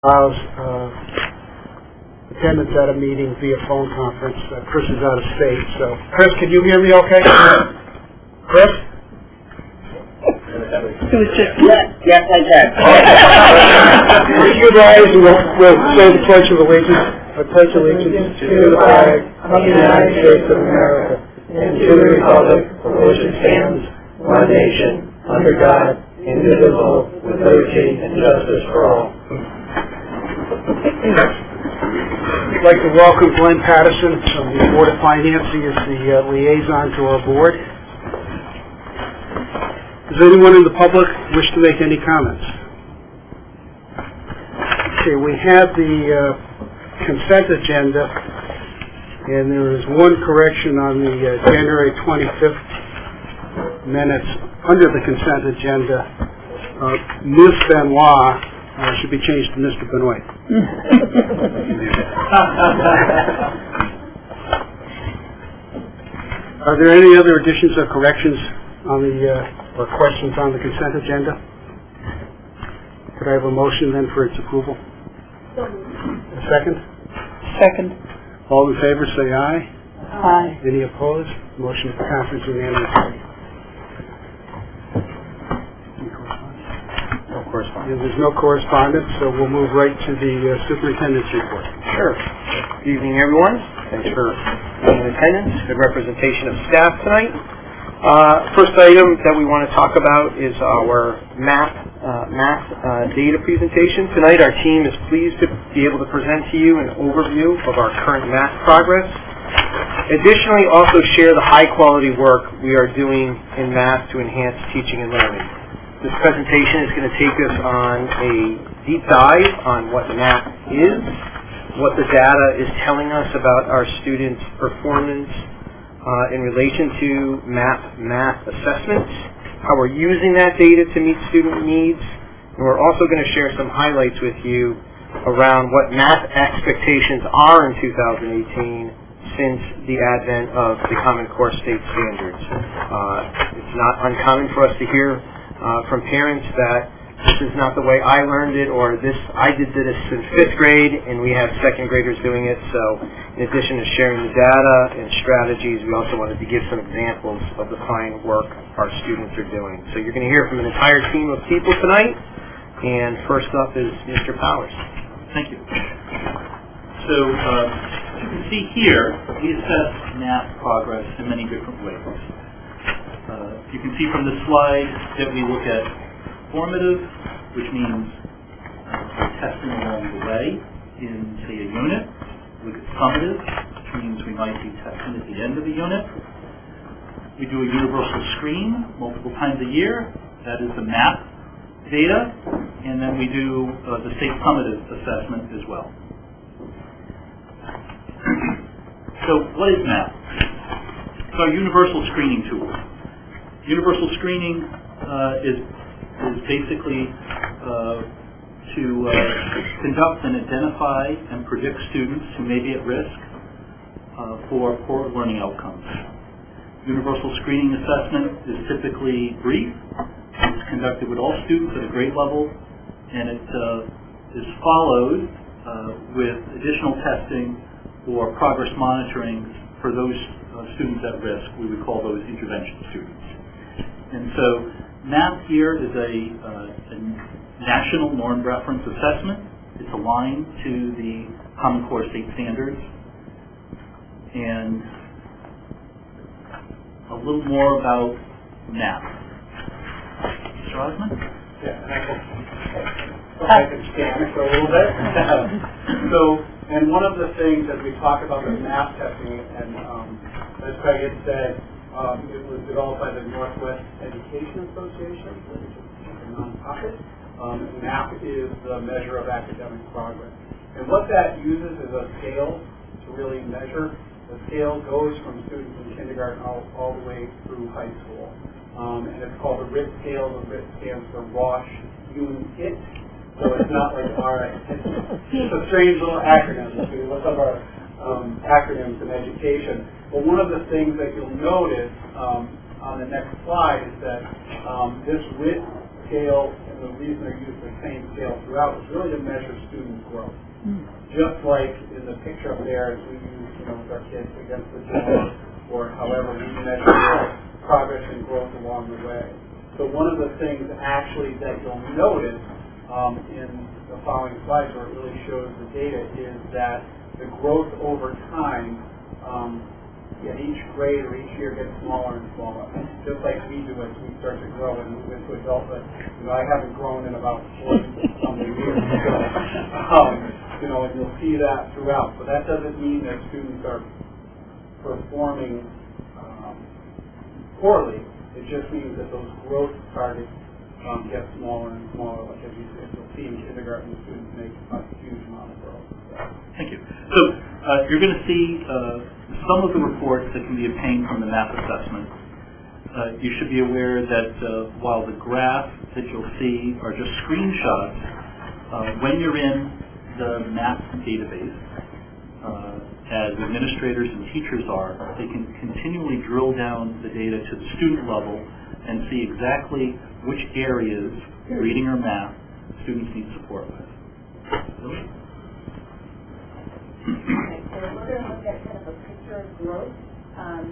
allows attendance at a meeting via phone conference. Chris is out of state, so Chris, can you hear me okay? Chris? It was just yes, I can. Would you rise and we'll say the Pledge of Allegiance? I pledge allegiance to the flag of the United States of America and to the republic for which it stands, one nation, under God, indivisible, with liberty and justice for all. I'd like to welcome Glenn Patterson from the Board of Finance. He is the liaison to our board. Does anyone in the public wish to make any comments? Okay, we have the consent agenda, and there is one correction on the January 25th minutes under the consent agenda. Ms. Benoit should be changed to Mr. Benoit. Are there any other additions or corrections on the or questions on the consent agenda? Could I have a motion then for its approval? A second? second. All in favor say aye. Aye. Any opposed? Motion passes unanimously. There's no correspondence, so we'll move right to the superintendent's report. Sure. Good evening, everyone. Thanks for being in attendance. Good representation of staff tonight. First item that we want to talk about is our math data presentation. Tonight our team is pleased to be able to present to you an overview of our current math progress. Additionally, also share the high-quality work we are doing in math to enhance teaching and learning. This presentation is going to take us on a deep dive on what math is, what the data is telling us about our students' performance in relation to math assessments, how we're using that data to meet student needs, and we're also going to share some highlights with you around what math expectations are in 2018 since the advent of the Common Core State Standards. It's not uncommon for us to hear from parents that this is not the way I learned it, or I did this in 5th grade and we have 2nd graders doing it. So in addition to sharing the data and strategies, we also wanted to give some examples of the fine work our students are doing. So you're going to hear from an entire team of people tonight, and first up is Mr. Powers. Thank you. So you can see here, we assess math progress in many different ways. You can see from the slide that we look at formative, which means testing along the way in, say, a unit. We look at summative, which means we might be testing at the end of the unit. We do a universal screen multiple times a year. That is the math data. And then we do the state summative assessment as well. So what is math? It's our universal screening tool. Universal screening is basically to conduct and identify and predict students who may be at risk for poor learning outcomes. Universal screening assessment is typically brief. It's conducted with all students at a grade level, and it is followed with additional testing or progress monitoring for those students at risk. We would call those intervention students. And so math here is a national norm reference assessment. It's aligned to the Common Core State Standards. And a little more about math. Mr. Osmond? Yeah, I can stand for a little bit. And one of the things that we talk about with math testing, and as Craig had said, it was developed by the Northwest Education Association, which is a nonprofit. MAP is the measure of academic progress. And what that uses is a scale to really measure. The scale goes from students in kindergarten all the way through high school. And it's called the RIT scale. The RIT stands for Rosh Yun It. So it's not like it's a strange little acronym. What's of our acronyms in education. But one of the things that you'll notice on the next slide is that this RIT scale, and the reason they use the same scale throughout, is really to measure student growth. Just like in the picture up there, as we use, with our kids against the door, or however we measure progress and growth along the way. So one of the things actually that you'll notice in the following slides, where it really shows the data, is that the growth over time at each grade or each year gets smaller and smaller, just like we do as we start to grow and move into adulthood. I haven't grown in about 40-something years, and you'll see that throughout. But that doesn't mean that students are performing poorly. It just means that those growth targets get smaller and smaller. Like as you'll see in kindergarten, the students make a huge amount of growth. Thank you. So you're going to see some of the reports that can be obtained from the MAP assessment. You should be aware that while the graphs that you'll see are just screenshots, when you're in the MAP database, as administrators and teachers are, they can continually drill down the data to the student level and see exactly which areas, reading or math, students need support with. Really? Okay, so we're going to look at kind of a picture of growth.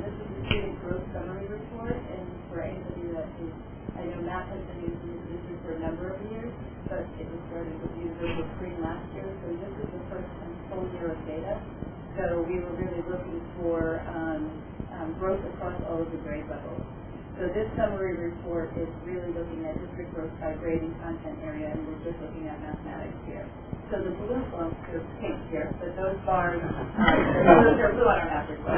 This is the student growth summary report, and for anybody that is, I know MAP has been using this for a number of years, but it was started with Universal Screen last year, so this is the first full year of data. So we were really looking for growth across all of the grade levels. So this summary report is really looking at district growth by grade and content area, and we're just looking at mathematics here. So the blue, well, there's pink here, but those bars, they're blue on our map report.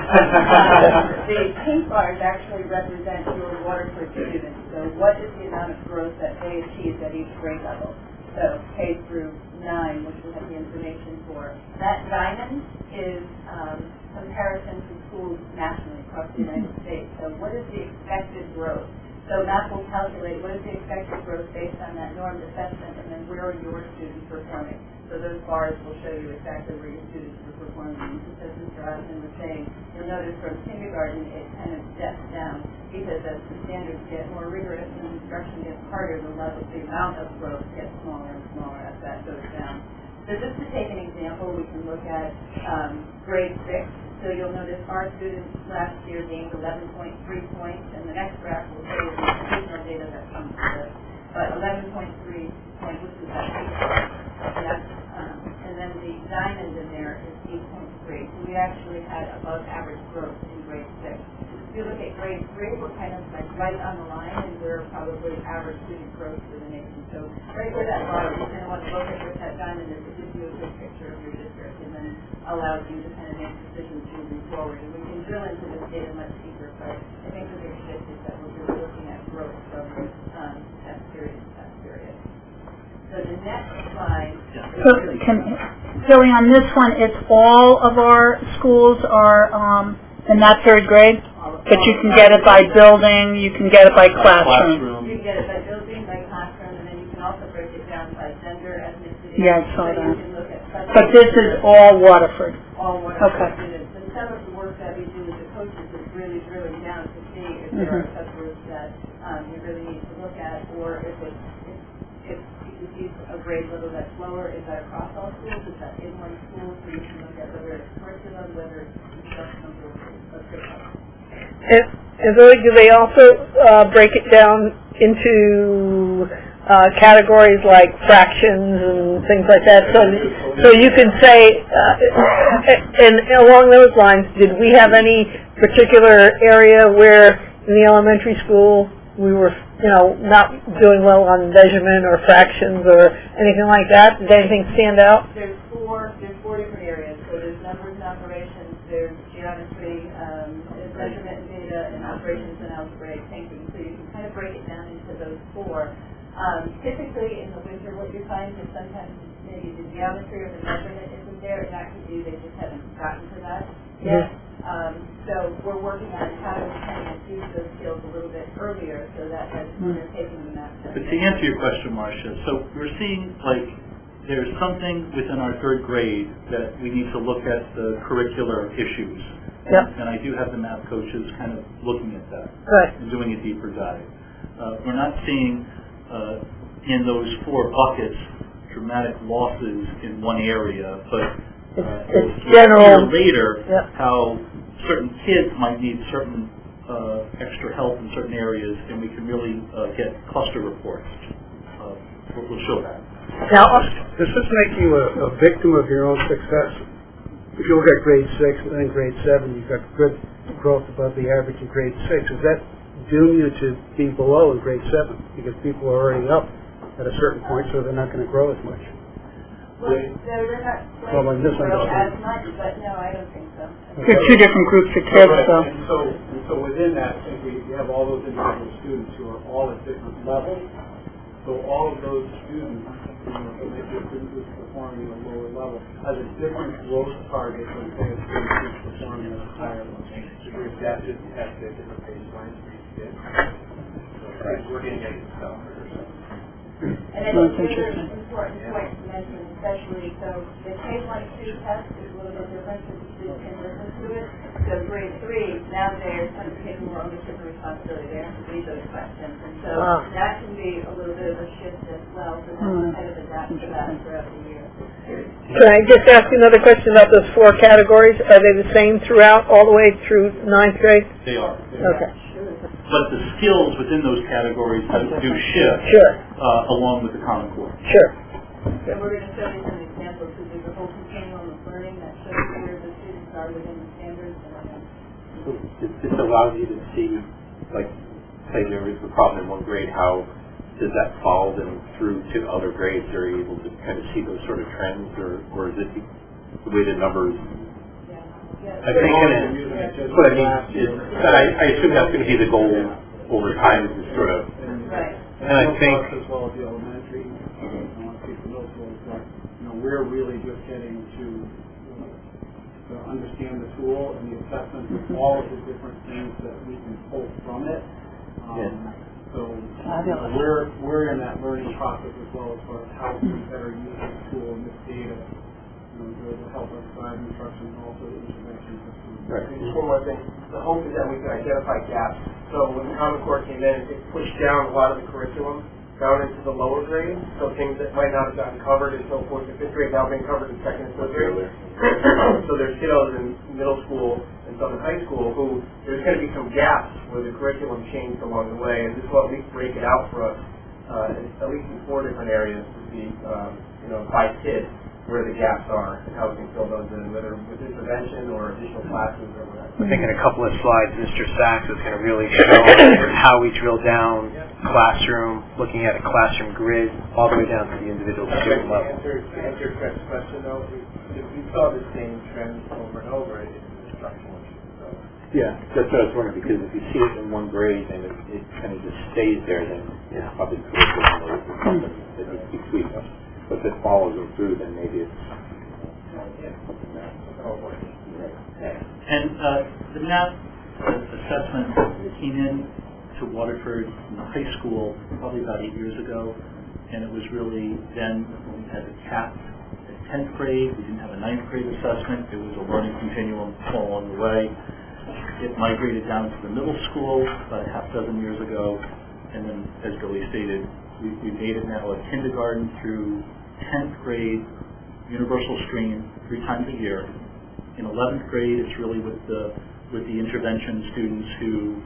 The pink bars actually represent your Waterford students. So what is the amount of growth that they achieved at each grade level? So K through 9, which we have the information for. That diamond is comparison to schools nationally across the United States. So what is the expected growth? So MAP will calculate what is the expected growth based on that normed assessment, and then where are your students performing. So those bars will show you exactly where your students are performing. Just as Mr. Austin was saying, you'll notice from kindergarten it kind of steps down because as the standards get more rigorous and instruction gets harder, the amount of growth gets smaller and smaller as that goes down. So just to take an example, we can look at grade 6. So you'll notice our students last year gained 11.3 points, and the next graph will show you the additional data that comes with it. But 11.3 points, which is that and then the diamond in there is 8.3. So we actually had above average growth in grade 6. If you look at grade 3, we're kind of like right on the line, and we're probably average student growth for the nation. So right where that bar, you kind of want to look at what that diamond is. It gives you a good picture of your district, and then allows you to kind of make decisions moving forward. And we can drill into this data much deeper, but I think the big shift is that we're really looking at growth from test period to test period. So the next slide. So Joey, on this one, it's all of our schools are in that third grade, but you can get it by building, you can get it by classroom. You can get it by building, by classroom, and then you can also break it down by gender, ethnicity. Yeah, I saw so that. You can look at But this is all Waterford. all Waterford Okay. students. And some of the work that we do with the coaches is really drilling down to see if there are subgroups that you really need to look at, or if you see a grade level that's lower, is that across all schools? Is that in one school? So you can look at whether it's curriculum, whether it's instructional or curriculum. And really, do they also break it down into categories like fractions and things like that? So you could say, and along those lines, did we have any particular area where in the elementary school we were, not doing well on measurement or fractions or anything like that? Did anything stand out? There's four different areas. So there's numbers and operations, there's geometry, there's measurement and data, and operations and algebraic thinking. So you can kind of break it down into those four. Typically in the winter what you find is sometimes maybe the geometry or the measurement isn't there, and that could be they just haven't gotten to that yet. So we're working on how to kind of infuse those skills a little bit earlier so that as they're taking the math test. But to answer your question, Marcia, so we're seeing like there's something within our third grade that we need to look at the curricular issues. Yep. And I do have the math coaches kind of looking at that Right. and doing a deeper dive. We're not seeing in those four buckets dramatic losses in one area, but It's general. later Yep. how certain kids might need certain extra help in certain areas, and we can really get cluster reports. We'll show that. Now, Does this make you a victim of your own success? If you look at grade 6 and then grade 7, you've got good growth above the average in grade 6. Does that doom you to be below in grade 7? Because people are already up at a certain point, so they're not going to grow as much. Well, they're not Well, going I'm to grow misunderstanding. as much, but no, I don't think so. They're two different groups of kids, Right, so. and so within that, I think we have all those individual students who are all at different levels. So all of those students, so maybe a student who's performing at a lower level, has a different growth target than say a student who's performing at a higher level. We're adapted at the different baselines for each kid. So we're getting at stuff. And I That's think the interesting. important point to mention, especially, so the K-1-2 test is a little bit different because the students can listen to it. So grade 3, now they're kind of taking more ownership and responsibility. They have to read those questions. And so that can be a little bit of a shift as well for them to kind of adapt to that throughout the year. can I just ask you another question about those 4 categories? Are they the same throughout, all the way through 9th grade? They are. Okay. But the skills within those categories do shift Sure, along with the Common Core. sure. So we're going to show you some examples because there's a whole continuum of learning that shows where the students are within the standards. So this allows you to see, like, say there is a problem in one grade, how does that follow them through to other grades? Are you able to kind of see those sort of trends, or is it the way the numbers? I think, but I mean, I assume that's going to be the goal over time, is sort of. Right. And I think as well as the elementary, I want to speak to middle school, but we're really just getting to understand the tool and the assessment of all of the different things that we can pull from it. So we're in that learning process as well as far as how to better use this tool and this data to help us guide instruction and also intervention. Right. Just one more thing. The hope is that we can identify gaps. So when the Common Core came in, it pushed down a lot of the curriculum down into the lower grades. So things that might not have gotten covered in 4th and 5th grade now being covered in 2nd and 3rd grade. So there's kiddos in middle school and some in high school who there's going to be some gaps where the curriculum changed along the way. And this will at least break it out for us, at least in 4 different areas to see, by kid, where the gaps are and how we can fill those in, whether with intervention or additional classes or whatever. I think in a couple of slides, Mr. Sachs is going to really show how we drill down classroom, looking at a classroom grid, all the way down to the individual student level. To answer Fred's question, though, if we saw the same trend over and over, it's an instructional issue. So. Yeah, that's what I was wondering, because if you see it in one grade and it kind of just stays there, then it's probably curriculum or something that needs to be tweaked. But if it follows them through, then maybe it's something that's all working. And the math assessment came in to Waterford in the high school probably about 8 years ago, and it was really then when we had the cap at 10th grade. We didn't have a 9th grade assessment. It was a learning continuum all along the way. It migrated down to the middle school about a half dozen years ago, and then, as Billy stated, we made it now a kindergarten through 10th grade universal stream 3 times a year. In 11th grade, it's really with the intervention students who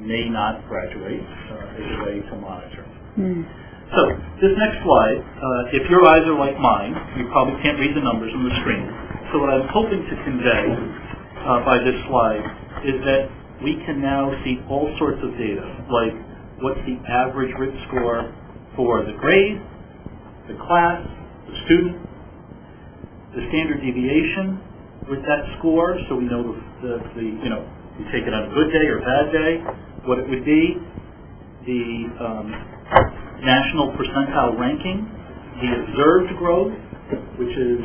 may not graduate as a way to monitor. So this next slide, if your eyes are like mine, you probably can't read the numbers on the screen. So what I'm hoping to convey by this slide is that we can now see all sorts of data, like what's the average RIT score for the grade, the class, the student, the standard deviation with that score, so we know you take it on a good day or bad day, what it would be, the national percentile ranking, the observed growth, which is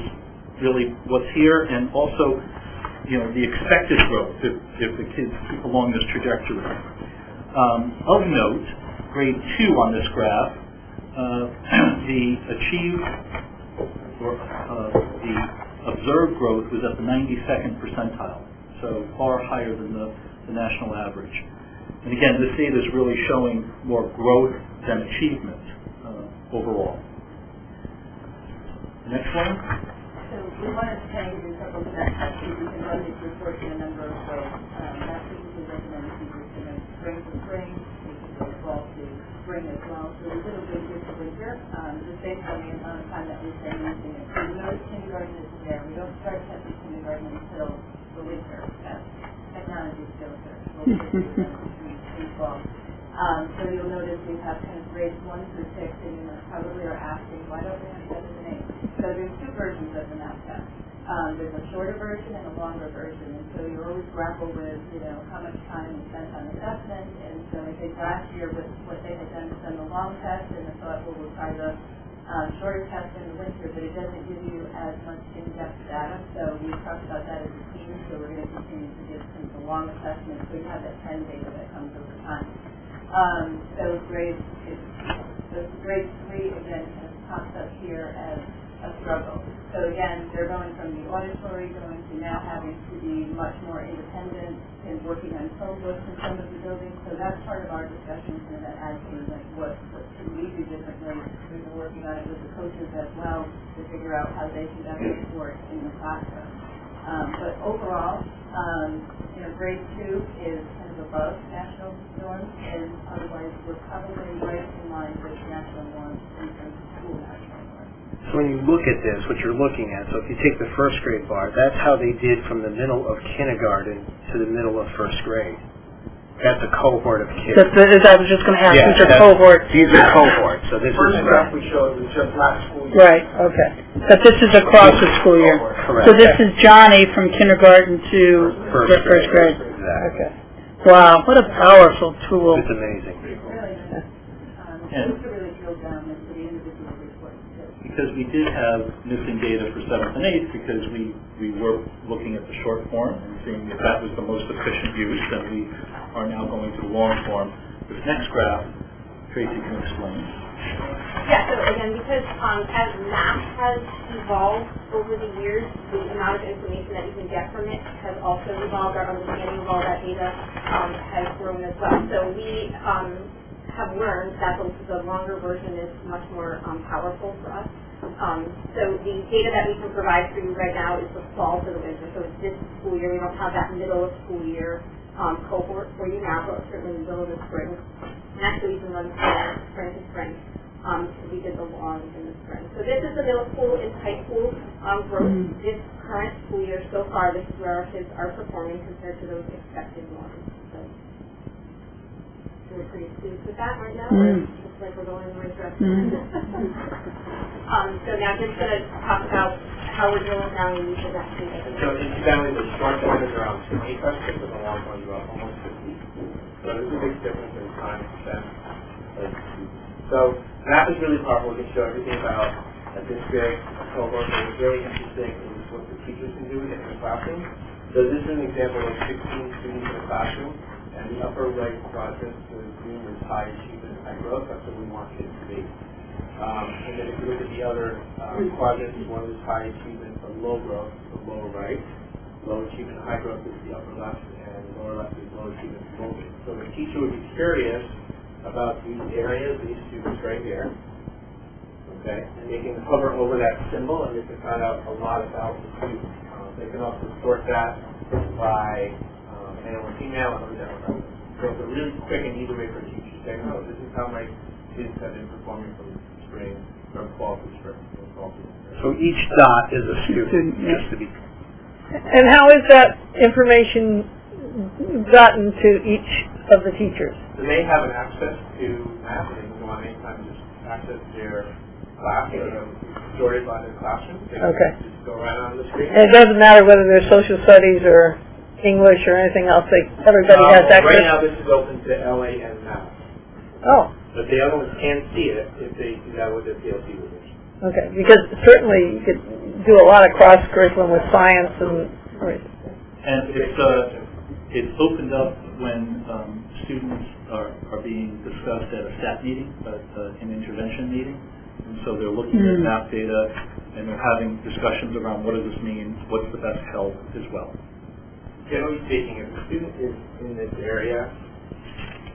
really what's here, and also the expected growth if the kids keep along this trajectory. Of note, grade 2 on this graph, the achieved or the observed growth was at the 92nd percentile, so far higher than the national average. And again, this data is really showing more growth than achievement overall. Next one. So we wanted to kind of do a couple of steps. We can run these reports in a number of ways. That's typically recommended teachers to know spring to spring, we can go fall to spring as well. So we did a good good for winter, just based on the amount of time that we've been using it. So we notice kindergarten is there. We don't start testing kindergarten until the winter. Technology skills are in fall. So you'll notice we have kind of grades 1 through 6, and you probably are asking, why don't we have 7 and 8? So there's two versions of the math test. There's a shorter version and a longer version, and so you always grapple with, how much time is spent on assessment. And so I think last year with what they had done was done the long test, and the thought, well, we'll try the shorter test in the winter, but it doesn't give you as much in-depth data. So we talked about that as a team, so we're going to continue to give some of the long assessment, so you have that trend data that comes over time. So grade 3 again kind of pops up here as a struggle. So again, they're going from the auditory going to now having to be much more independent and working on phone books in some of the buildings. So that's part of our discussions and that adds to like what should we do differently. We've been working on it with the coaches as well to figure out how they can better support in the classroom. But overall, grade 2 is kind of above national norms, and otherwise we're probably right in line with national norms in terms of school national norms. So when you look at this, what you're looking at, so if you take the first grade bar, that's how they did from the middle of kindergarten to the middle of first grade. That's a cohort of kids. I was just going to ask, Yeah, these are cohorts. These are cohorts, so this First is... graph we showed was just last school year. Right, okay. But this is across the school year. Correct. So this is Johnny from kindergarten to First first grade. Exactly. Okay. Wow, what a powerful tool. It's amazing. And to really drill down into the individual reports. Because we did have missing data for 7th and 8th because we were looking at the short form and seeing if that was the most efficient use, and we are now going to the long form. This next graph, Tracy can explain. Yeah, so again, because as math has evolved over the years, the amount of information that you can get from it has also evolved. Our understanding of all that data has grown as well. So we have learned that the longer version is much more powerful for us. So the data that we can provide for you right now is the fall to the winter. So it's this school year. We don't have that middle of school year cohort for you now, but certainly the middle of the spring. And actually we can run spring to spring. We did the long in the spring. So this is the middle school and high school growth. This current school year so far, this is where our kids are performing compared to those expected norms. So we're pretty pleased with that right now. Looks like we're going in the right direction. So now just going to talk about how we're doing now in each of that data. So incidentally, the short one is around 20 questions and the long one is about almost 50. So there's a big difference in time spent. So math is really powerful. We can show everything about this big cohort, but what's really interesting is what the teachers can do with it in the classroom. So this is an example of 16 students in a classroom, and the upper right quadrant, the green is high achievement and high growth. That's what we want kids to be. And then if you look at the other quadrants, one is high achievement but low growth, the lower right. Low achievement and high growth is the upper left, and lower left is low achievement and low growth. So the teacher would be curious about these areas, these students right here. Okay, and they can hover over that symbol and they can find out a lot about the student. They can also sort that by male and female and other demographics. So it's a really quick and easy way for a teacher to say, oh, this is how my kids have been performing from spring, from fall to spring, from fall to spring. So each dot is a student, just to be... And how is that information gotten to each of the teachers? So they have an access to math, and they can go on anytime and just access their class, sorted by their classroom. They can just go right on the screen. And it doesn't matter whether they're social studies or English or anything else, everybody has access? Right now this is open to LA and math. Oh. But the other ones can see it if they do that with their PLC readers. Okay, because certainly you could do a lot of cross-curriculum with science and... And it's opened up when students are being discussed at a staff meeting, an intervention meeting. And so they're looking at math data and they're having discussions around what does this mean, what's the best help as well. Generally speaking, if a student is in this area,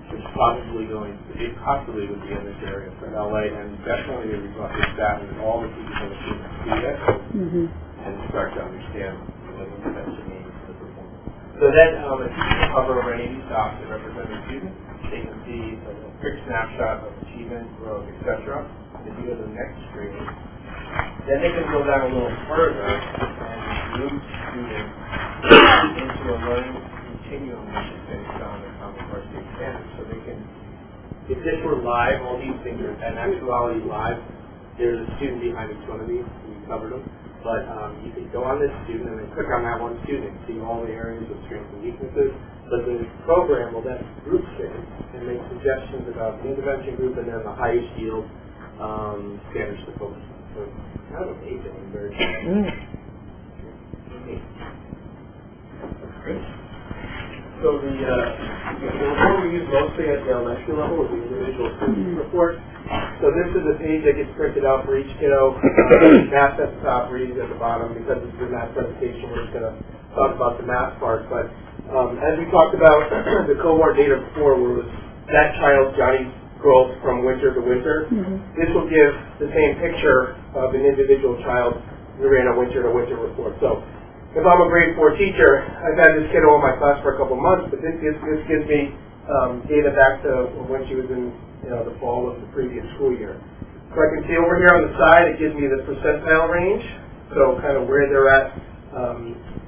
It's possibly would be in this area for LA, and definitely we brought this back and all the teachers and the students see that and start to understand what the intervention means for the performance. So then a teacher can hover over any of these dots that represent a student. They can see a quick snapshot of achievement, growth, etc. If you go to the next screen, then they can go down a little further and move students into a learning continuum which is based on the Common Core State Standards. So they can, if this were live, all these things are in actuality live. There's a student behind each one of these, we covered them. But you can go on this student and then click on that one student and see all the areas of strengths and weaknesses. But the program will then group fit and make suggestions about the intervention group and then the highest yield standards to focus on. So it's kind of amazing and very unique. So the report we use mostly at the elementary level is the individual student report. So this is a page that gets printed out for each kiddo. Math at the top, reading at the bottom. Because this is a math presentation, we're just going to talk about the math part. But as we talked about the cohort data before, where it was that child, Johnny's growth from winter to winter, this will give the same picture of an individual child. We ran a winter to winter report. So if I'm a grade 4 teacher, I've had this kiddo in my class for a couple of months, but this gives me data back to when she was in the fall of the previous school year. So I can see over here on the side, it gives me the percentile range, so kind of where they're at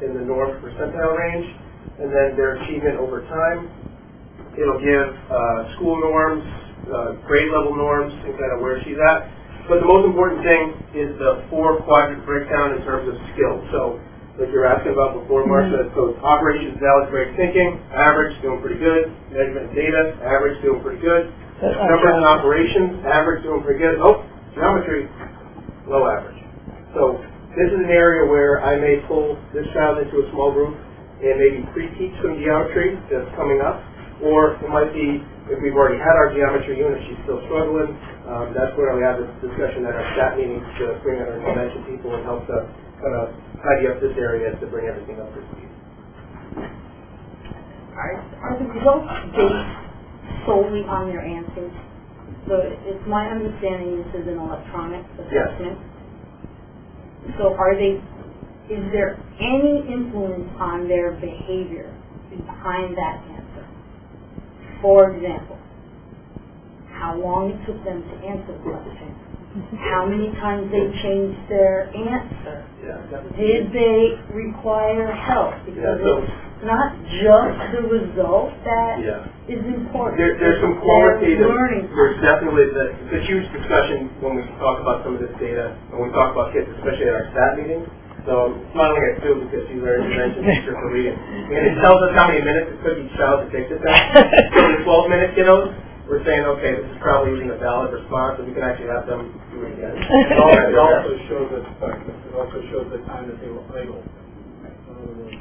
in the norm percentile range, and then their achievement over time. It'll give school norms, grade level norms, and kind of where she's at. But the most important thing is the 4-quadrant breakdown in terms of skills. So like you were asking about before, Marcia, so it's operations, analysis, thinking, average, doing pretty good. Measurement and data, average, doing pretty good. Numbers and operations, average, doing pretty good. Oh, geometry, low average. So this is an area where I may pull this child into a small group and maybe pre-teach some geometry that's coming up. Or it might be, if we've already had our geometry unit, she's still struggling. That's where we have this discussion at our STAT meetings to bring in our intervention people and help to kind of tidy up this area to bring everything up to speed. Are the results based solely on your answers? So it's my understanding this is an electronic assessment. Yes. So is there any influence on their behavior behind that answer? For example, how long it took them to answer the question, how many times they changed their answer, did they require help? Because it's not just the result that is important. There's some qualitative learning. There's definitely it's a huge discussion when we talk about some of this data, when we talk about kids, especially at our STAT meetings. So I'm smiling at Sue because she's our intervention teacher for reading. And it tells us how many minutes it took each child to take the test. So the 12-minute kiddos, we're saying, okay, this is probably using a valid response, and we can actually have them do it again. It also shows the time that they were idle.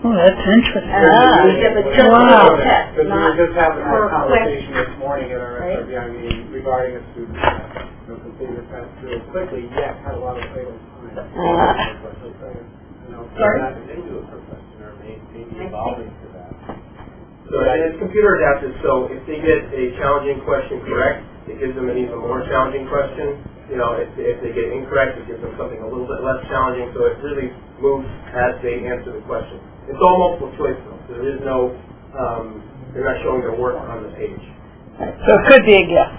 Oh, that's interesting. Wow. Because we were just having a conversation this morning at our SRBI meeting regarding a student that completed the test really quickly, yet had a lot of idle time. Sorry? Into a profession or maybe evolving to that. So it's computer adaptive, so if they get a challenging question correct, it gives them an even more challenging question. If they get incorrect, it gives them something a little bit less challenging, so it really moves as they answer the question. It's all multiple choice though, so there is no, they're not showing their work on the page. So it could be a guess.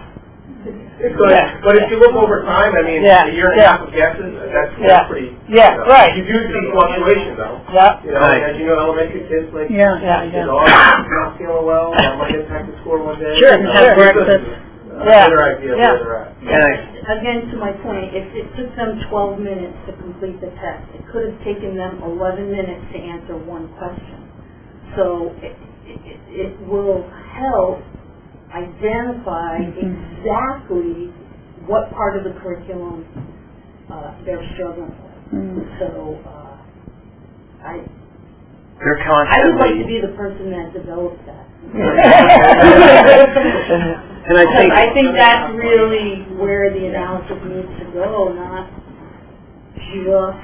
It could, but if you look over time, I mean, a year and a half of guesses, that's pretty, right. You do see fluctuation though. As you know, elementary kids like, not feeling well, that might impact the score one day. Sure, have breakfast. Better idea of where they're at. Again, to my point, if it took them 12 minutes to complete the test, it could have taken them 11 minutes to answer one question. So it will help identify exactly what part of the curriculum they're struggling with. So I would like to be the person that developed that. And I think that's really where the analysis needs to go, not just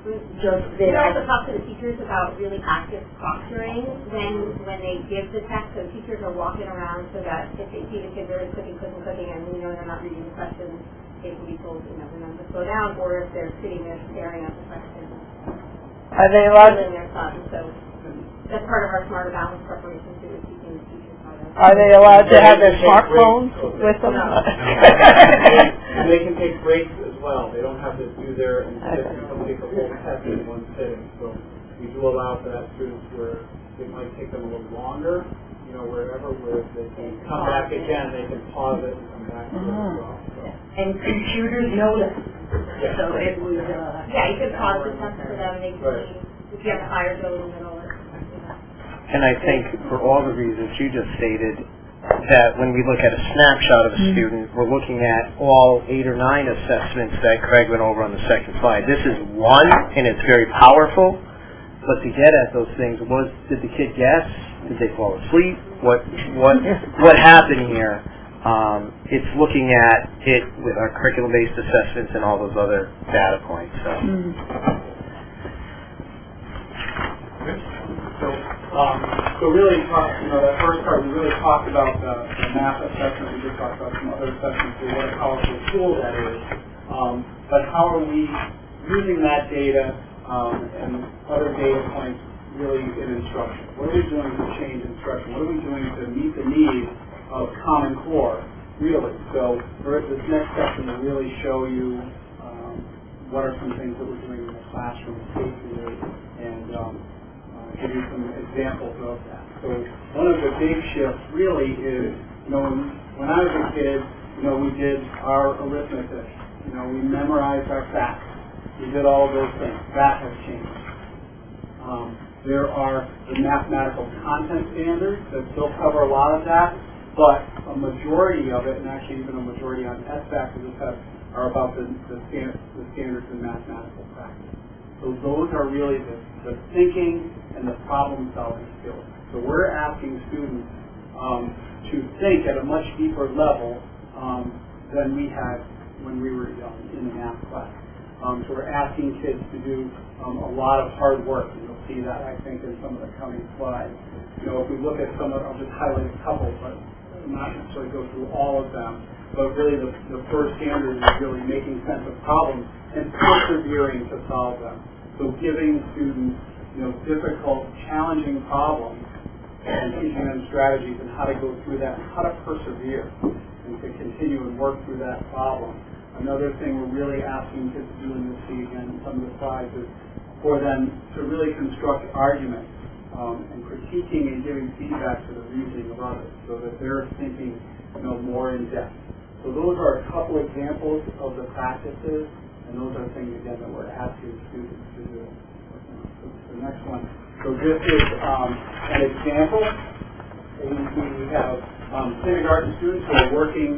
just We there? also talk to the teachers about really active proctoring when they give the text, so teachers are walking around so that if they see the kids really clicking, and we know they're not reading the questions, they can be told, remember to slow down, or if they're sitting there staring at the questions. Are they allowed, In their thoughts, so that's part of our Smarter Balance preparation too, is teaching the teachers how to. are they allowed to have their smartphones with them? And they can take breaks as well. They don't have to do their and sit and take a whole test in one sitting. So we do allow for that students where it might take them a little longer, wherever where they can come back again, they can pause it and come back to it as well. So. And computers know that. Yeah. So it would, Yeah, you could pause the test for them, they can see if you have a higher dose in the middle. And I think for all the reasons you just stated, that when we look at a snapshot of a student, we're looking at all 8 or 9 assessments that Craig went over on the second slide. This is one, and it's very powerful, but to get at those things, did the kid guess? Did they fall asleep? What happened here? It's looking at it with our curriculum-based assessments and all those other data points. So really, that first part, we really talked about the math assessment. We did talk about some other assessments and what a powerful tool that is. But how are we using that data and other data points really in instruction? What are we doing to change instruction? What are we doing to meet the needs of Common Core, really? So this next section will really show you what are some things that we're doing in the classroom safely and give you some examples of that. So one of the big shifts really is, when I was a kid, we did our arithmetic. We memorized our facts. We did all of those things. That has changed. There are the mathematical content standards that still cover a lot of that, but a majority of it, and actually even a majority on SBAC of the test, are about the standards in mathematical practice. So those are really the thinking and the problem-solving skills. So we're asking students to think at a much deeper level than we had when we were young in the math class. So we're asking kids to do a lot of hard work, and you'll see that, I think, in some of the coming slides. If we look at some of, I'll just highlight a couple, but not necessarily go through all of them. But really the first standard is really making sense of problems and persevering to solve them. So giving students difficult, challenging problems and teaching them strategies and how to go through that and how to persevere and to continue and work through that problem. Another thing we're really asking kids to do, and you'll see again in some of the slides, is for them to really construct arguments and critiquing and giving feedback to the reasoning of others so that they're thinking more in depth. So those are a couple examples of the practices, and those are things, again, that we're asking students to do. The next one. So this is an example. We have kindergarten students who are working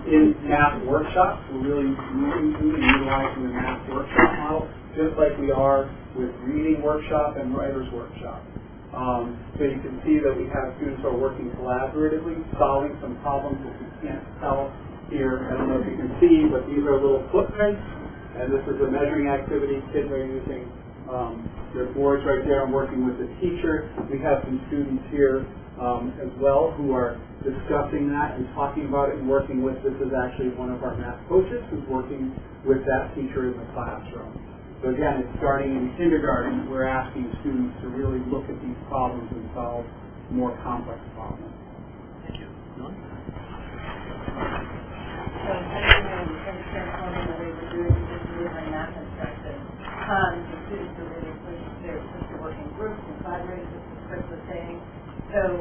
in math workshops. We're really moving to and utilizing the math workshop model, just like we are with reading workshop and writer's workshop. So you can see that we have students who are working collaboratively, solving some problems that you can't tell here. I don't know if you can see, but these are little footprints, and this is a measuring activity. Kids are using their boards right there. I'm working with the teacher. We have some students here as well who are discussing that and talking about it and working with. This is actually one of our math coaches who's working with that teacher in the classroom. So again, it's starting in kindergarten. We're asking students to really look at these problems and solve more complex problems. Thank you. So I think in transforming the way we're doing delivering math instruction, the students are really pushed to work in groups and collaborate, as Chris was saying. So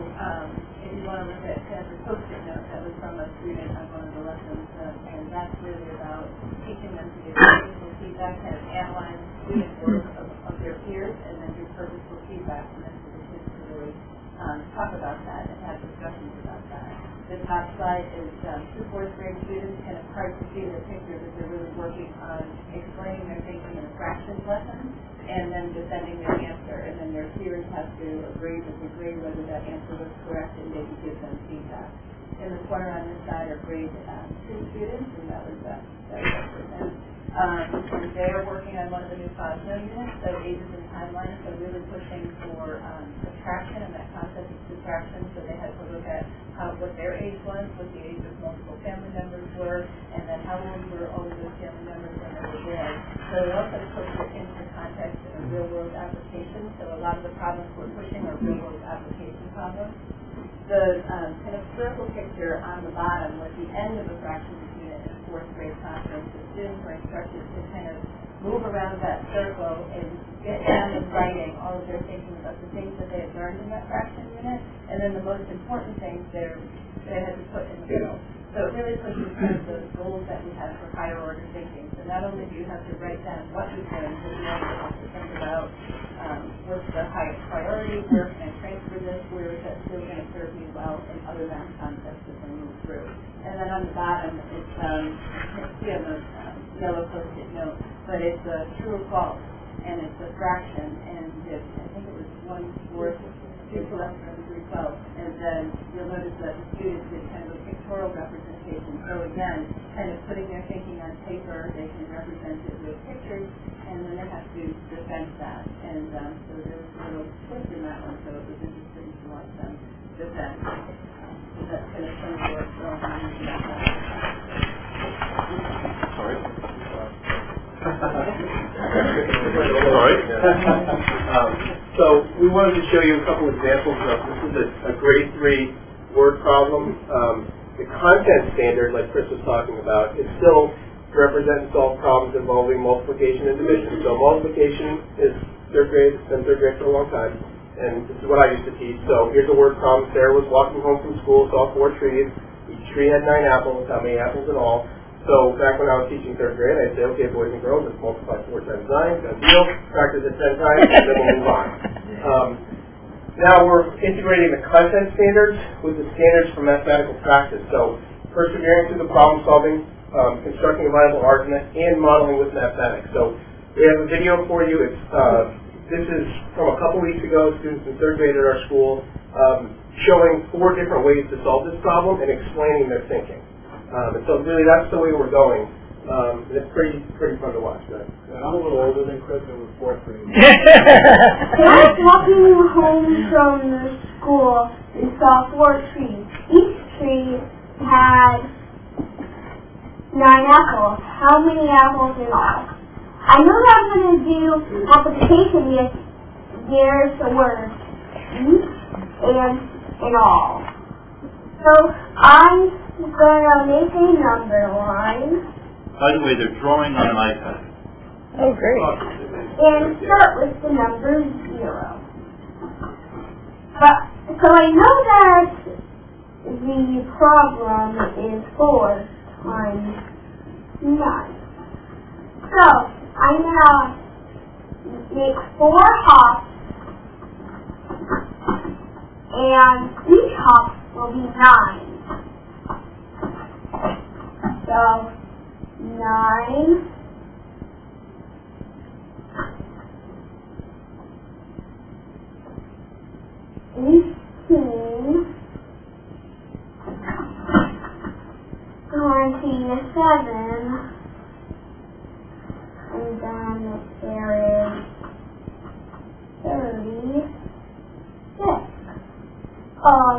if you want to look at kind of the post-it note that was from a student on one of the lessons, and that's really about teaching them to give purposeful feedback, kind of analyze student work of their peers, and then do purposeful feedback, and then for the kids to really talk about that and have discussions about that. The top slide is 2 4th grade students, kind of hard to see the picture that they're really working on explaining their thinking in a fractions lesson, and then defending their answer, and then their peers have to agree, disagree whether that answer was correct, and they can give them feedback. in the corner on this side are grade 2 students, and that was that percent. They are working on one of the new FOSNO units, so ages and timelines, so really pushing for subtraction and that concept of subtraction, so they had to look at what their age was, what the age of multiple family members were, and then how old were all of those family members when they were born. So they also pushed it into context of real-world applications, so a lot of the problems we're pushing are real-world application problems. The kind of circle picture on the bottom was the end of a fractions unit in fourth grade conference. The students were instructed to kind of move around that circle and get down in writing all of their thinking about the things that they had learned in that fraction unit, and then the most important things they had to put in the middle. So it really pushes kind of those goals that we have for higher order thinking. So not only do you have to write down what you've learned, but you also have to think about what's the highest priority, where can I transfer this, where is that still going to serve me well in other math concepts as I move through. And then on the bottom, it's, you have a yellow post-it note, but it's a true or false, and it's a fraction, and I think it was 1/4, 2 to 11, 3/12, and then you'll notice that the students did kind of a pictorial representation. So again, kind of putting their thinking on paper, they can represent it with pictures, and then they have to defend that. And so there was a little twist in that one, so it was interesting to watch them defend. So that's kind of some of what's going on in that. Sorry. So we wanted to show you a couple examples of, this is a grade 3 word problem. The content standard, like Chris was talking about, is still to represent and solve problems involving multiplication and division. So multiplication is third grade, it's been third grade for a long time, and this is what I used to teach. So here's a word problem. Sarah was walking home from school, saw 4 trees. Each tree had 9 apples. How many apples in all? So back when I was teaching third grade, I'd say, okay, boys and girls, let's multiply 4 times 9, done deal, practice it 10 times, and then we'll move on. Now we're integrating the content standards with the standards for mathematical practice. So persevering through the problem solving, constructing a viable argument, and modeling with mathematics. So we have a video for you. It's this is from a couple weeks ago, students in third grade at our school, showing 4 different ways to solve this problem and explaining their thinking. And so really that's the way we're going. It's pretty fun to watch. Right? And I'm a little older than Chris, it was 4th grade. I was walking home from the school and saw 4 trees. Each tree had 9 apples. How many apples in all? I know that I'm going to do multiplication if there's the word each and all. So I'm going to make a number line. By the way, they're drawing on an iPad. Oh, great. And start with the number 0. So I know that the problem is 4 times 9. So I'm going to make 4 hops, and each hop will be 9. So 9 18 27 and then there is 36.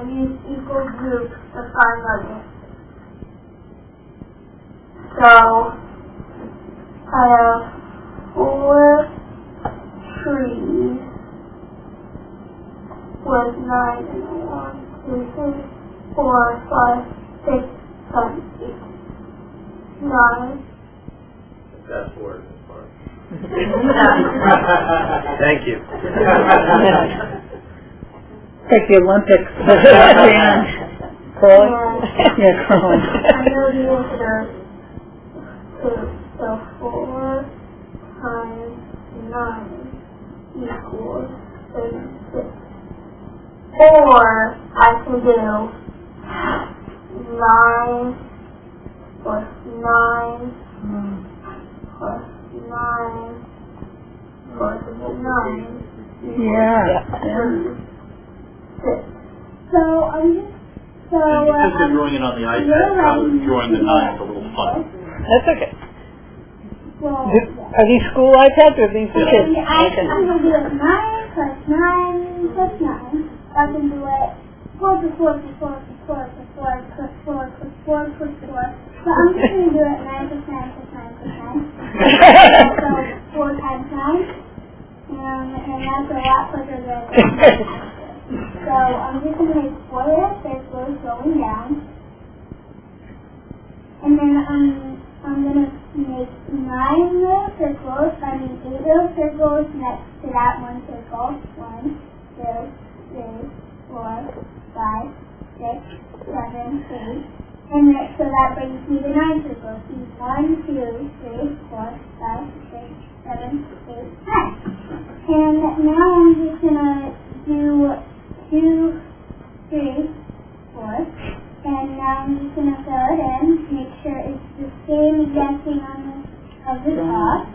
Use equal groups to find others. So I have 4 trees with 9 and 1, 2, 3, 4, 5, 6, 7, 8, 9. That's word. Thank you. Like the Olympics. Crawling? Yeah, crawling. I know the answer. So 4 times 9 equals 36. Or I can do 9 plus 9 plus 9 plus 9. Yeah. 6. So I'm just So, And because they're drawing it on the iPad, probably drawing the 9's a little funny. That's okay. well, Are these school iPads or are these for kids? I'm going to do it 9 plus 9 plus 9. I can do it 4 plus 4 plus 4 plus 4 plus 4 plus 4 plus 4 plus 4. So I'm just going to do it 9 plus 9 plus 9 plus 9. So 4 times 9. And that's a lot quicker than So I'm just going to make 4 little circles going down. And then I'm going to make 9 little circles, 8 little circles next to that one circle. 1, 2, 3, 4, 5, 6, 7, 8. And so that brings me to 9 circles. 1, 2, 3, 4, 5, 6, 7, 8, 9. And now I'm just going to do 2, 3, 4. And now I'm just going to fill it in, make sure it's the same exact thing on the top.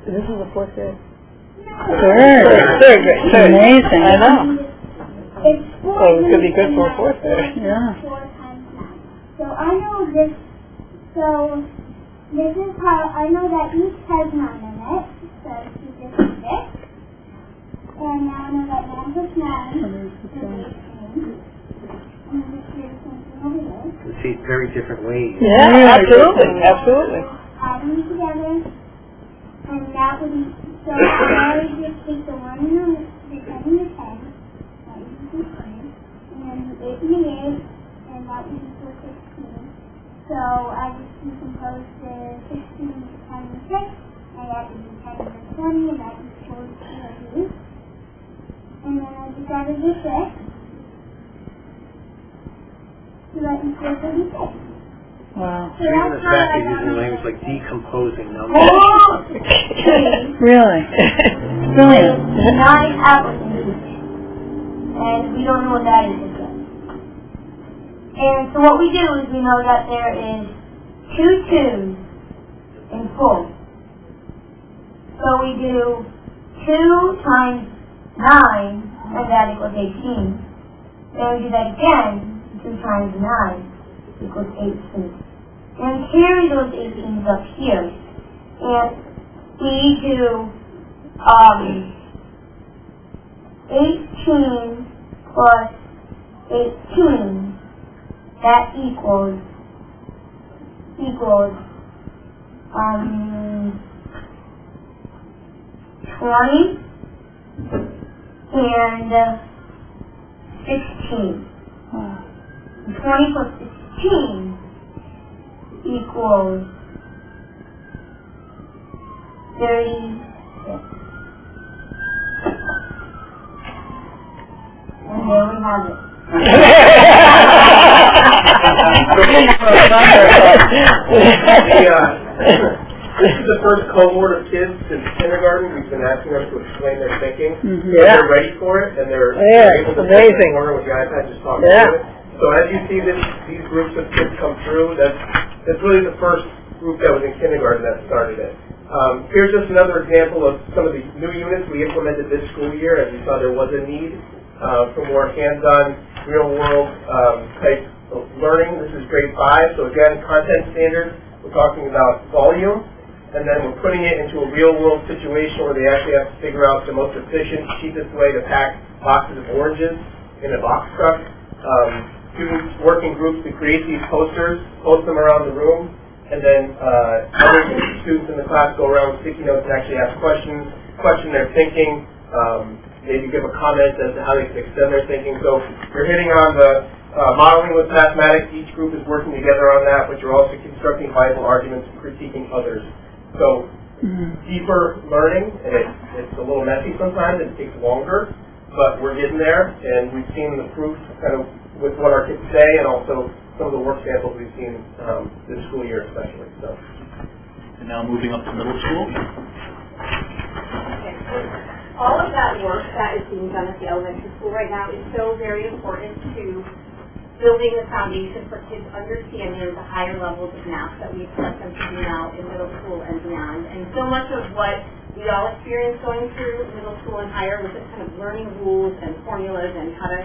This is the 4th grade. Third grade. Amazing. I know. It's 4 So it's going to be good for a 4th grade. Yeah. 4 times 9. So I know this, so this is how, I know that each has 9 in it, so keep this and this. And now I know that 9 plus 9 is 18. And this is something over there. You see very different ways. Yeah, absolutely, absolutely. Add them together, and that would be, so I just take the 1 and the 10 and the 10, that would be 20, and then the 8 and the 8, and that would equal 16. So I just decompose the 16 into 10 and 6, and that would be 10 and 20, and that equals 30. And then I just added the 6, so that equals 36. Wow. So Even that's the how fact I of got using my language like decomposing numbers. Really? Brilliant. 9 applicants, and we don't know what that is yet. And so what we do is we know that there is 2 2s in full. So we do 2 times 9, and that equals 18. Then we do that again, 2 times 9 equals 18. And carry those 18s up here. And we do 18 plus 18. That equals 20 and 16. 20 plus 16 equals 36. And there we have it. This is the first cohort of kids since kindergarten. We've been asking them to explain their thinking. Yeah. They're ready for it, and they're able to amazing. sit in the corner with the iPad just talking to it. So as you see these groups of kids come through, that's really the first group that was in kindergarten that started it. Here's just another example of some of the new units we implemented this school year, as we saw there was a need for more hands-on, real-world type of learning. This is grade 5, so again, content standards. We're talking about volume, and then we're putting it into a real-world situation where they actually have to figure out the most efficient, cheapest way to pack boxes of oranges in a box truck. Students work in groups to create these posters, post them around the room, and then other students in the class go around with sticky notes and actually ask questions, question their thinking, maybe give a comment as to how they can extend their thinking. So you're hitting on the modeling with mathematics. Each group is working together on that, but you're also constructing viable arguments and critiquing others. So deeper learning, and it's a little messy sometimes, it takes longer, but we're getting there, and we've seen the proof kind of with what our kids say, and also some of the work samples we've seen this school year especially. So. And now moving up to middle school. Okay, so all of that work that is being done at the elementary school right now is so very important to building the foundation for kids understanding the higher levels of math that we expect them to do now in middle school and beyond. And so much of what we all experience going through middle school and higher with the kind of learning rules and formulas and how to,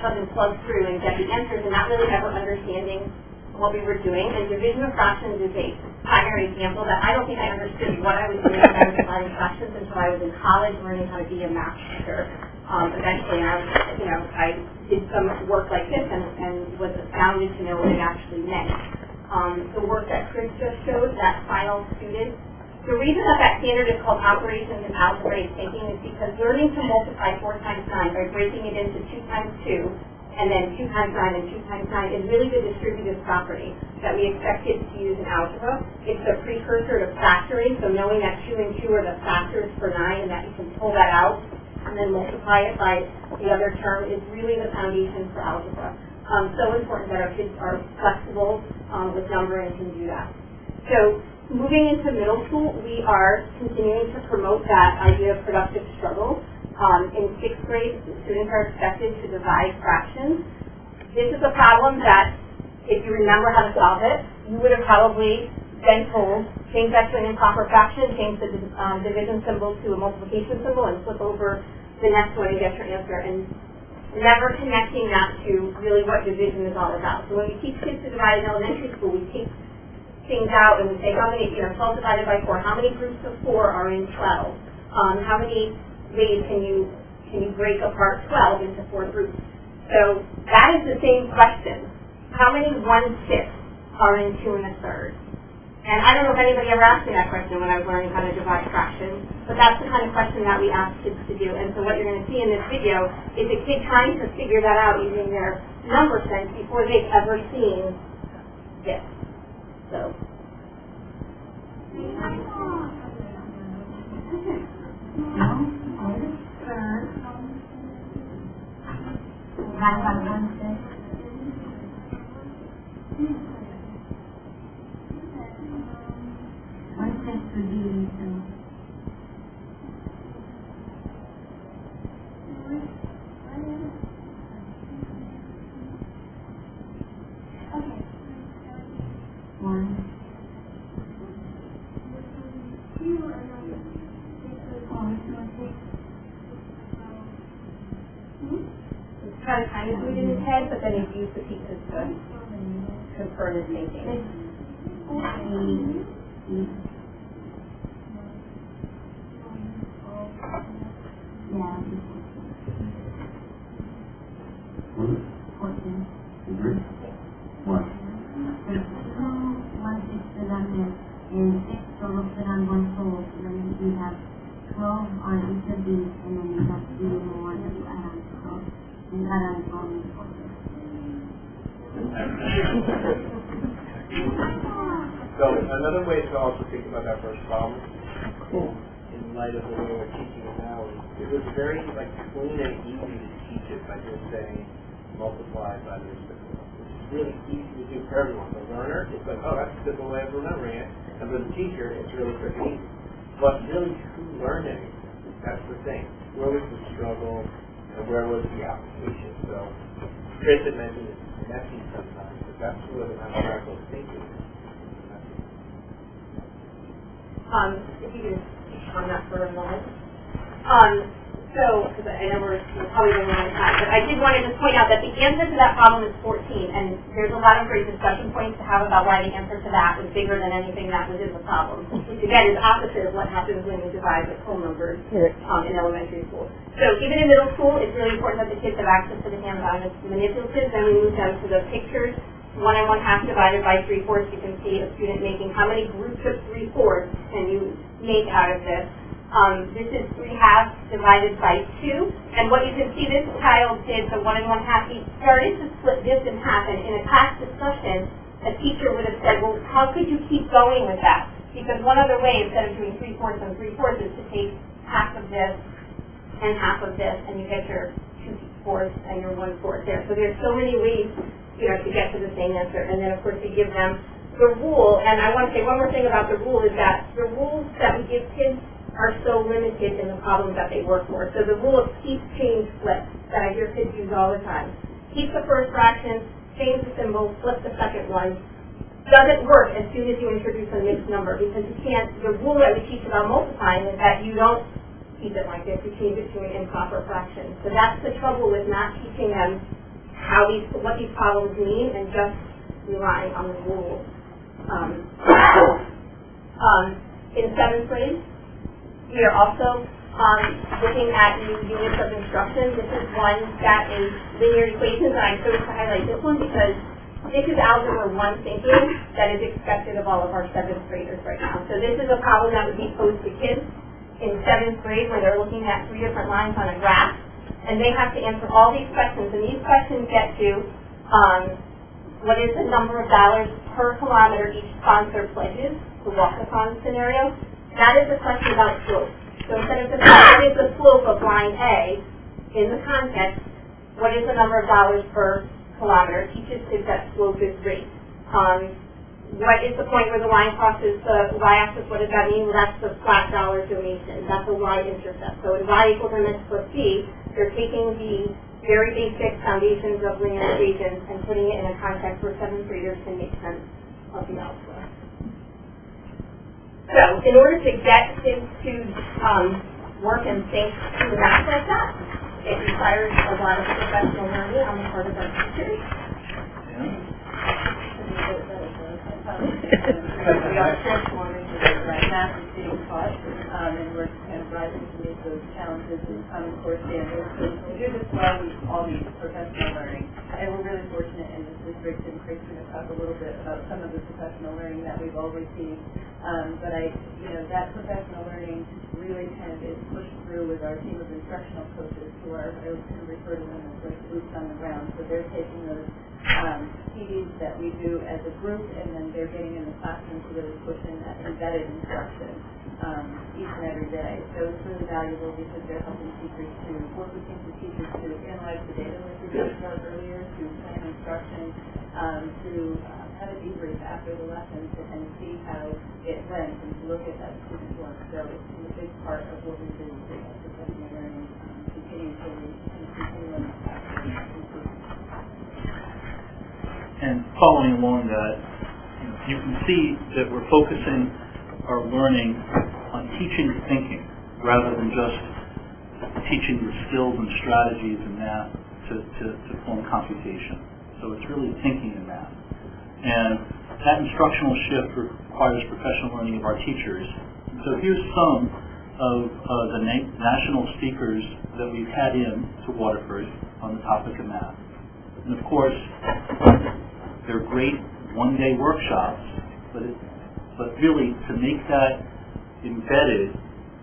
plug and plug through and get the answers, and not really ever understanding what we were doing. And division of fractions is a primary example that I don't think I understood what I was doing when I was dividing fractions until I was in college learning how to be a math teacher. Eventually, I did some work like this and was astounded to know what it actually meant. The work that Chris just showed, that final student, the reason that standard is called operations and algebraic thinking is because learning to multiply 4 times 9 by breaking it into 2 times 2 and then 2 times 9 and 2 times 9 is really the distributive property that we expect kids to use in algebra. It's the precursor to factoring, so knowing that 2 and 2 are the factors for 9 and that you can pull that out and then multiply it by the other term is really the foundation for algebra. So important that our kids are flexible with number and can do that. So moving into middle school, we are continuing to promote that idea of productive struggle. In 6th grade, students are expected to divide fractions. This is a problem that, if you remember how to solve it, you would have probably been told, change that to an improper fraction, change the division symbol to a multiplication symbol, and flip over the next one and get your answer. And never connecting that to really what division is all about. So when we teach kids to divide in elementary school, we take things out and we say, how many, 12 divided by 4, how many groups of 4 are in 12? How many ways can you break apart 12 into 4 groups? So that is the same question. How many 1/5 are in 2 1/3? And I don't know if anybody ever asked me that question when I was learning how to divide fractions, but that's the kind of question that we ask kids to do. And so what you're going to see in this video is a kid trying to figure that out using their number sense before they've ever seen this. So. Try to kind of do it in his head, but then he's used the pieces to confirm his thinking. So another way to also think about that first problem, in light of the way we're teaching it now, is it was very clean and easy to teach it by just saying multiply by this. It's really easy to do for everyone. The learner, it's like, oh, that's a simple way of remembering it. And for the teacher, it's really quick and easy. But really true learning, that's the thing. Where was the struggle and where was the application? So Chris had mentioned it's messy sometimes, but that's where the mathematical thinking is. If you could just on that for a moment. Because I know we're probably running out of time, but I did want to just point out that the answer to that problem is 14, and there's a lot of great discussion points to have about why the answer to that was bigger than anything that was in the problem, which again is opposite of what happens when you divide with whole numbers in elementary school. So even in middle school, it's really important that the kids have access to the hands-on. It's manipulative. Then we move down to the pictures. 1 1/2 divided by 3/4. You can see a student making how many groups of 3/4 can you make out of this. This is 3/2 divided by 2, and what you can see this child did, the 1 1/2, he started to split this in half, and in a class discussion, a teacher would have said, well, how could you keep going with that? Because one other way, instead of doing 3/4 and 3/4, is to take half of this and half of this, and you get your 2/4 and your 1/4 there. So there's so many ways, to get to the same answer. And then, of course, we give them the rule, and I want to say one more thing about the rule, is that the rules that we give kids are so limited in the problems that they work for. So the rule of keep, change, flip, that I hear kids use all the time. Keep the first fraction, change the symbol, flip the second one. doesn't work as soon as you introduce a mixed number, because you can't, the rule that we teach about multiplying is that you don't keep it like this, you change it to an improper fraction. So that's the trouble with not teaching them what these problems mean and just relying on the rules. In 7th grade, we are also looking at new units of instruction. This is one that is linear equations, and I chose to highlight this one because this is algebra 1 thinking that is expected of all of our 7th graders right now. So this is a problem that would be posed to kids in 7th grade where they're looking at 3 different lines on a graph, and they have to answer all these questions. And these questions get to what is the number of dollars per kilometer each sponsor pledges to walk-a-thon scenario. That is the question about slope. So instead of saying what is the slope of line A, in the context, what is the number of dollars per kilometer, teaches kids that slope is rate. What is the point where the line crosses the y-axis? What does that mean? Well, that's the flat dollar donation. That's a y-intercept. So in y equals mx plus b, they're taking the very basic foundations of linear equations and putting it in a context where 7th graders can make sense of the algebra. So in order to get kids to work and think through math like that, it requires a lot of professional learning on the part of our teachers. We are transforming the way that math is being taught, and we're kind of rising to meet those challenges and Common Core standards. So to do this well, we all need professional learning, and we're really fortunate in this district, and Craig's going to talk a little bit about some of the professional learning that we've all received. But that professional learning really kind of is pushed through with our team of instructional coaches who are, I would kind of refer to them as like boots on the ground. So they're taking those CDs that we do as a group, and then they're getting in the classroom to really push in that embedded instruction each and every day. So it's really valuable because they're helping teachers to work with teachers to analyze the data, like we talked about earlier, to plan instruction, to have a debrief after the lesson to kind of see how it went and to look at that student work. So it's a big part of what we do with professional learning, continuously and continuing And following along that, you can see that we're focusing our learning on teaching thinking rather than just teaching the skills and strategies in math to form computation. So it's really thinking in math. And that instructional shift requires professional learning of our teachers. So here's some of the national speakers that we've had in to Waterford on the topic of math. And of course, they're great one-day workshops, but really to make that embedded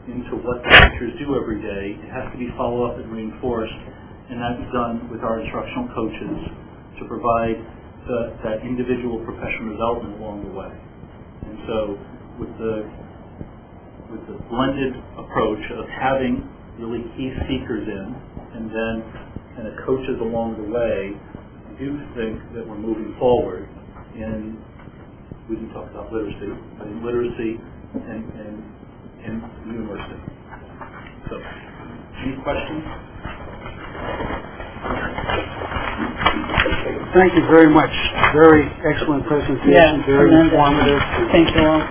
into what the teachers do every day, it has to be followed up and reinforced, and that's done with our instructional coaches to provide that individual professional development along the way. And so with the blended approach of having really key speakers in, and then kind of coaches along the way, I do think that we're moving forward in, we didn't talk about literacy, but in literacy and university. So, any questions? Thank you very much. Very excellent presentation, very informative. Thank you all.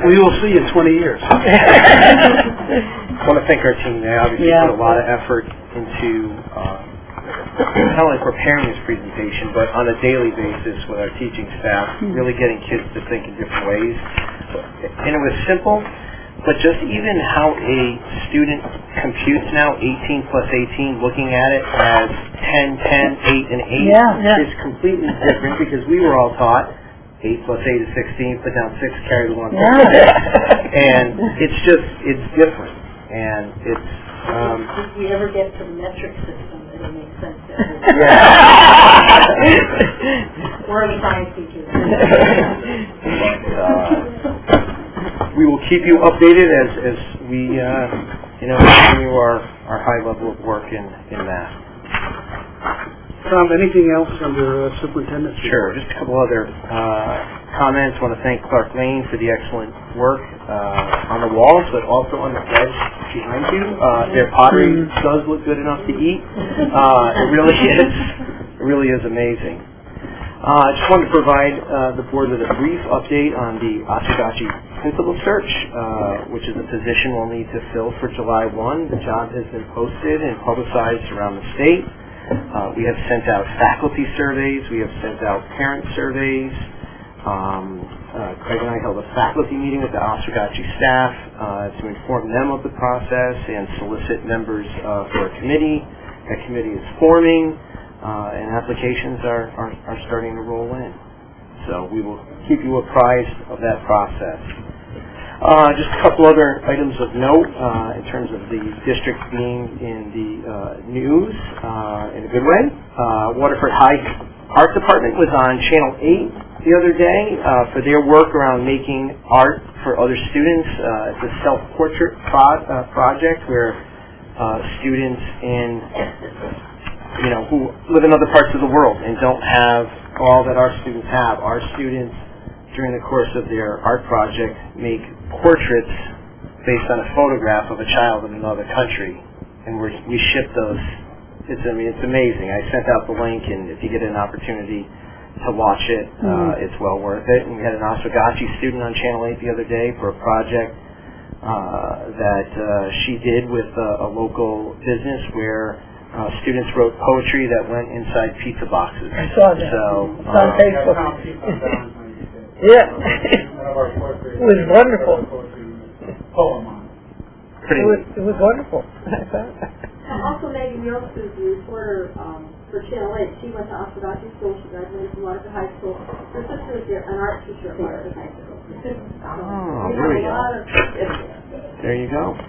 We will see you in 20 years. I want to thank our team. They obviously put a lot of effort into not only preparing this presentation, but on a daily basis with our teaching staff, really getting kids to think in different ways. And it was simple, but just even how a student computes now 18 plus 18, looking at it as 10, 10, 8, and 8 is completely different because we were all taught 8 plus 8 is 16, put down 6, carry the 1. And it's different. And it's... If we ever get to the metric system, it'll make sense to everyone. We're the science teachers. We will keep you updated as we continue our high level of work in math. Tom, anything else under superintendent's report? Sure, just a couple other comments. I want to thank Clark Lane for the excellent work on the walls, but also on the edge behind you. Their pottery does look good enough to eat. It really is amazing. I just wanted to provide the board with a brief update on the Oswegatchie principal search, which is a position we'll need to fill for July 1. The job has been posted and publicized around the state. We have sent out faculty surveys. We have sent out parent surveys. Craig and I held a faculty meeting with the Oswegatchie staff to inform them of the process and solicit members for a committee. That committee is forming. And applications are starting to roll in. So we will keep you apprised of that process. Just a couple other items of note in terms of the district being in the news in a good way. Waterford High Art Department was on Channel 8 the other day for their work around making art for other students. It's a self-portrait project where students who live in other parts of the world and don't have all that our students have. Our students, during the course of their art project, make portraits based on a photograph of a child in another country, and we ship those. It's amazing. I sent out the link, and if you get an opportunity to watch it, it's well worth it. And we had an Oswegatchie student on Channel 8 the other day for a project that she did with a local business where students wrote poetry that went inside pizza boxes. I saw that. So, it's on Facebook. Yeah. It was wonderful. It was wonderful. Also, Megan Yeltsin, the reporter for Channel 8, she went to Oswegatchie School. She graduated from Waterford High School. Her sister was an art teacher at Waterford High School. There you go. There you go.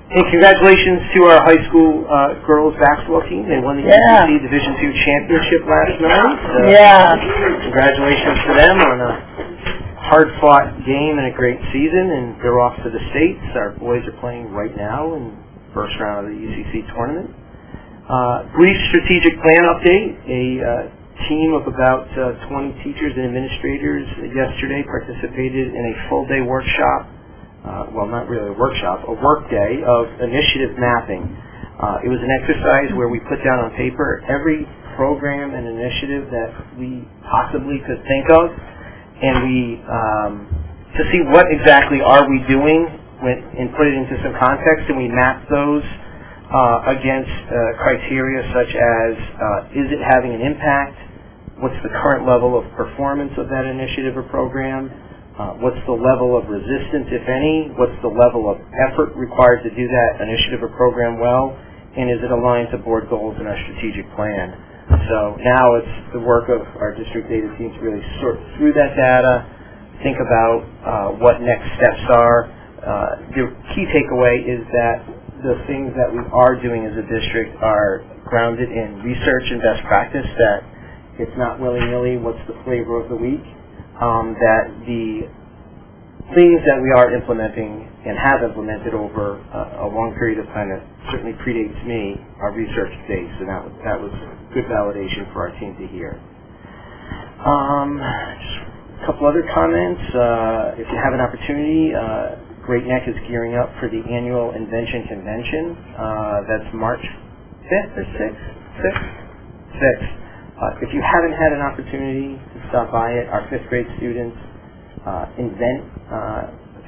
Hey, congratulations to our high school girls basketball team. They won the ECC Division II championship last night. Congratulations to them on a hard-fought game and a great season, and they're off to the States. Our boys are playing right now in the first round of the ECC tournament. Brief strategic plan update. A team of about 20 teachers and administrators yesterday participated in a full-day workshop. Well, not really a workshop, a work day of initiative mapping. It was an exercise where we put down on paper every program and initiative that we possibly could think of, and we to see what exactly are we doing and put it into some context, and we mapped those against criteria such as is it having an impact, what's the current level of performance of that initiative or program, what's the level of resistance, if any? What's the level of effort required to do that initiative or program well? And is it aligned to board goals and our strategic plan? So now it's the work of our district data team to really sort through that data, think about what next steps are. The key takeaway is that the things that we are doing as a district are grounded in research and best practice, that it's not willy-nilly what's the flavor of the week. That the things that we are implementing and have implemented over a long period of time that certainly predates me are research-based, and that was good validation for our team to hear. Just a couple other comments. If you have an opportunity, Great Neck is gearing up for the annual Invention Convention. That's March 5th or 6th? 6th. If you haven't had an opportunity to stop by it, our 5th grade students invent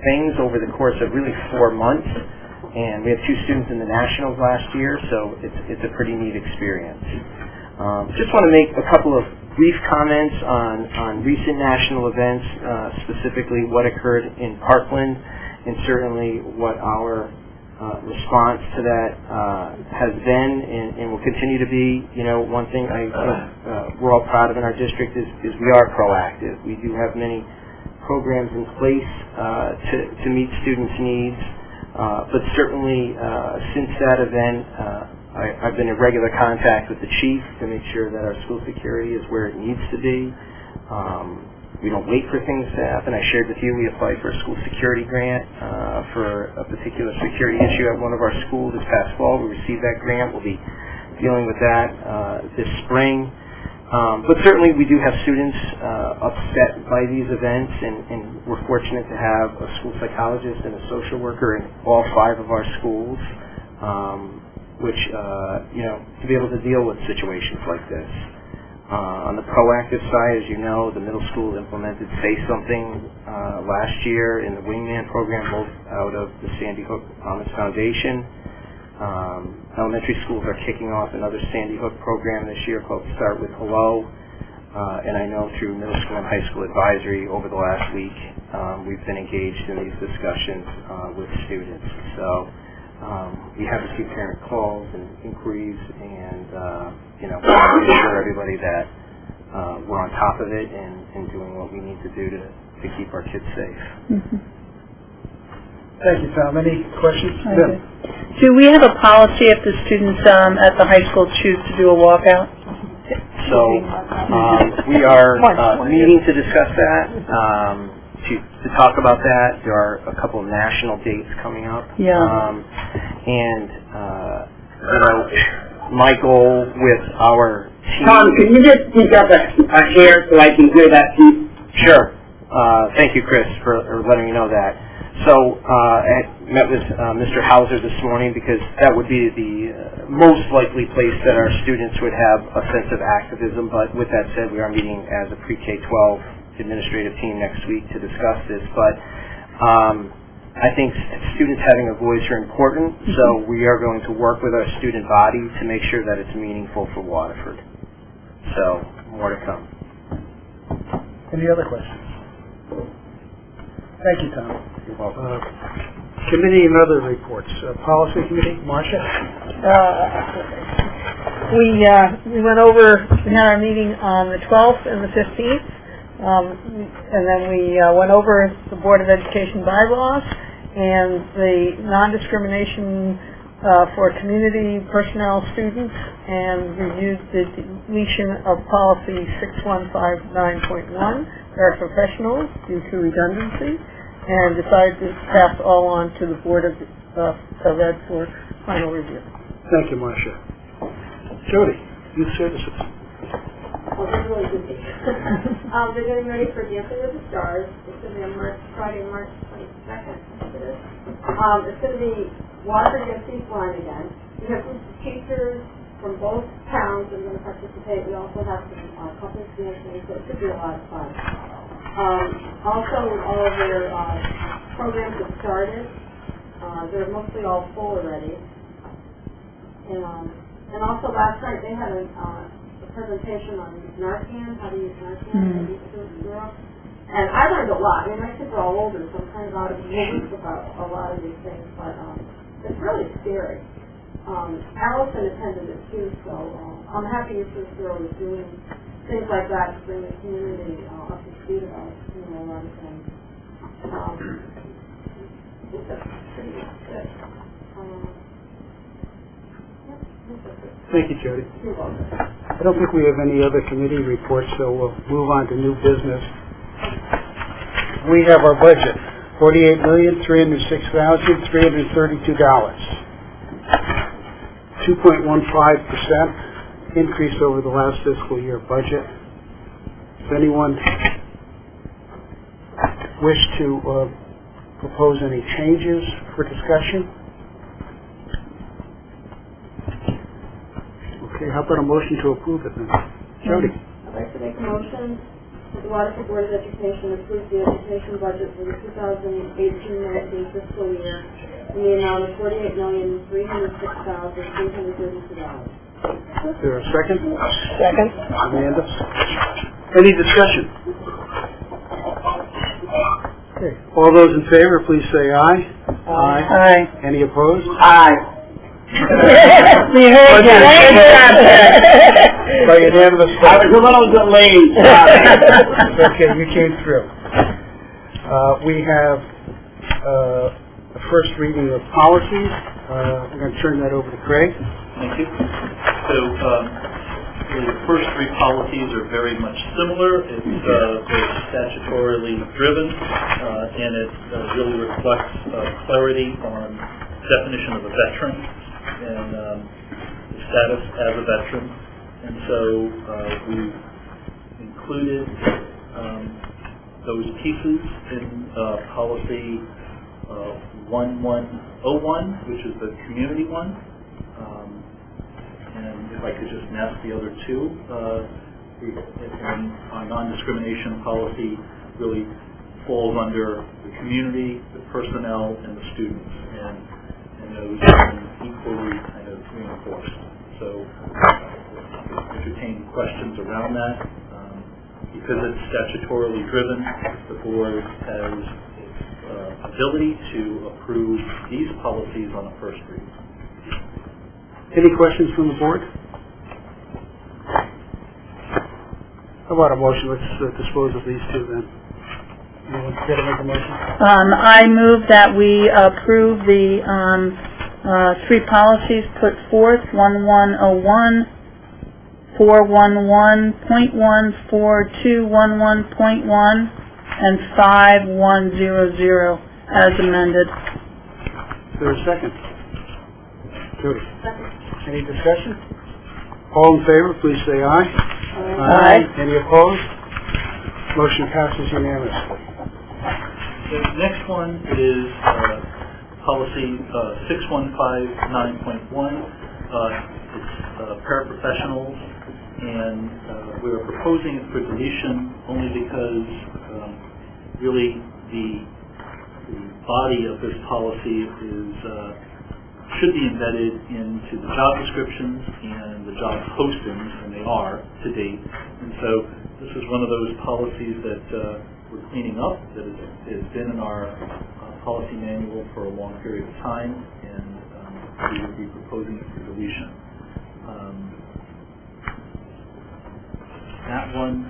things over the course of really 4 months, and we had 2 students in the nationals last year, so it's a pretty neat experience. Just want to make a couple of brief comments on recent national events, specifically what occurred in Parkland, and certainly what our response to that has been and will continue to be. One thing I think we're all proud of in our district is we are proactive. We do have many programs in place to meet students' needs, but certainly since that event, I've been in regular contact with the chief to make sure that our school security is where it needs to be. We don't wait for things to happen. I shared with you we applied for a school security grant for a particular security issue at one of our schools this past fall. We received that grant. We'll be dealing with that this spring. But certainly we do have students upset by these events, and we're fortunate to have a school psychologist and a social worker in all 5 of our schools, which, to be able to deal with situations like this. On the proactive side, as you know, the middle school implemented Say Something last year in the Wingman program, both out of the Sandy Hook Promise Foundation. Elementary schools are kicking off another Sandy Hook program this year called Start With Hello. And I know through middle school and high school advisory over the last week, we've been engaged in these discussions with students. So we have a few parent calls and inquiries, and make sure everybody that we're on top of it and doing what we need to do to keep our kids safe. Mm-hmm. Thank you, Tom. Any questions? Okay. Do we have a policy if the students at the high school choose to do a walkout? So we are meeting to discuss that, to talk about that. There are a couple of national dates coming up. Yeah. My goal with our team... Tom, can you just speak up a hair so I can hear that piece? Sure. Thank you, Chris, for letting me know that. So I met with Mr. Hauser this morning because that would be the most likely place that our students would have a sense of activism. But with that said, we are meeting as a pre-K-12 administrative team next week to discuss this. But I think students having a voice are important, so we are going to work with our student body to make sure that it's meaningful for Waterford. So, more to come. Any other questions? Thank you, Tom. You're welcome. Committee and other reports. Policy Committee, Marcia? We went over, we had our meeting on the 12th and the 15th, and then we went over the Board of Education bylaws and the non-discrimination for community personnel students, and reviewed the deletion of policy 6159.1, paraprofessionals, due to redundancy, and decided to pass all on to the Board of Ed for final review. Thank you, Marcia. Jody, Youth Services. Well, they're really good. They're getting ready for Dancing with the Stars. It's going to be on Friday, March 22nd. It's going to be Waterford against East Line again. We have groups of teachers from both towns that are going to participate. We also have some couples dancing, so it should be a lot of fun. Also, all of their programs have started. They're mostly all full already. And also last night they had a presentation on Narcan, how to use Narcan, and I learned a lot. I mean, my kids are all older, so I'm kind of out of the loop about a lot of these things, but it's really scary. Allison attended it too, so I'm happy your first girl is doing things like that to bring the community up to speed about a lot of things. It's pretty good. Thank you, Jody. You're welcome. I don't think we have any other committee reports, so we'll move on to new business. We have our budget, $48,306,332. 2.15% increase over the last fiscal year budget. Does anyone wish to propose any changes for discussion? Okay, how about a motion to approve it then? Jody? I'd like to make a motion that the Waterford Board of Education approve the education budget for the 2018-19 fiscal year in the amount of $48,306,332. Is there a second? Second. Amanda? Any discussion? Okay, all those in favor, please say aye. Aye. Aye. Any opposed? Aye. We heard you. By unanimous I vote. was a little delayed. Okay, you came through. We have the first reading of policies. I'm going to turn that over to Craig. Thank you. So the first three policies are very much similar. It's they're statutorily driven, and it really reflects clarity on definition of a veteran and the status as a veteran. And so we've included those pieces in policy 1101, which is the community one. And if I could just mask the other two, our non-discrimination policy really falls under the community, the personnel, and the students, and those are equally kind of reinforced. So, entertain questions around that. Because it's statutorily driven, the board has ability to approve these policies on a first read. Any questions from the board? How about a motion? Let's dispose of these two then. Anyone care to make a motion? I move that we approve the three policies put forth, 1101, 411.1, 4211.1, and 5100 as amended. Is there a second? Jody. Any discussion? All in favor, please say aye. Aye. Any opposed? Motion passes unanimously. The next one is policy 6159.1. It's paraprofessionals, and we are proposing it for deletion only because really the body of this policy is should be embedded into the job descriptions and the job postings, and they are to date. And so this is one of those policies that we're cleaning up, that has been in our policy manual for a long period of time, and we will be proposing it for deletion. That one,